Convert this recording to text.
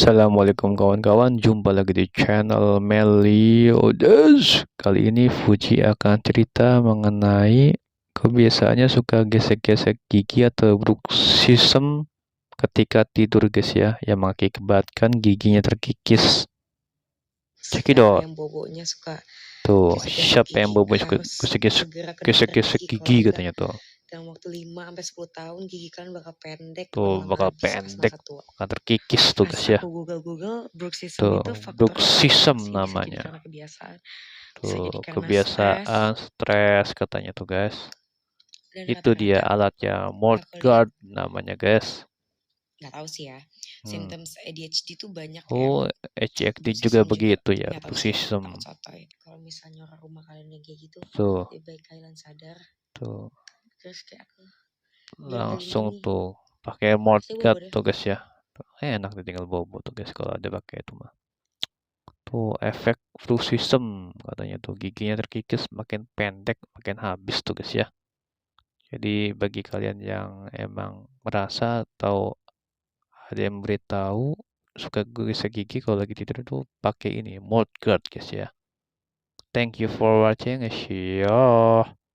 Assalamualaikum kawan-kawan, jumpa lagi di channel Meliodas. Kali ini Fuji akan cerita mengenai kebiasaannya suka gesek-gesek gigi atau bruxism ketika tidur guys ya, yang mengakibatkan giginya terkikis. Siapa Cekidot. yang bobonya suka Tuh, gesek-gesek siapa yang gigi bobo suka harus segera ke dokter gesek-gesek gigi. Kalau gigi enggak, katanya tuh. dalam waktu 5-10 tahun gigi kalian bakal pendek, Tuh lama-lama bakal habis pas pendek, masa tua. bakal terkikis tuh Pas guys ya. aku google bruxism itu Tuh, faktornya banyak banget bruxism sih, bisa jadi namanya. karena kebiasaan, bisa jadi Tuh, karena stres, kebiasaan stres katanya tuh guys. dan Itu dia rata-rata alatnya, kalau aku lihat, Mortgard namanya guys. nggak tahu sih ya, Hmm. symptoms ADHD tuh banyak ya. Oh, HCXD juga Bruxism juga begitu ya, nggak tahu sih, takut bruxism. sotoy. Kalau misalnya orang rumah kalian yang kayak gitu, Tuh, lebih baik kalian sadar. tuh, Terus kayak aku baru kali langsung ini, tuh pakai saya bobo Mortgard deh. tuh guys ya. Tuh, enak nih tinggal bobo tuh guys kalau ada pakai itu mah. Tuh efek bruxism katanya tuh giginya terkikis makin pendek, makin habis tuh guys ya. Jadi bagi kalian yang emang merasa atau ada yang beritahu suka gosok gigi kalau lagi tidur tuh pakai ini Mortgard guys ya. Thank you for watching. See ya.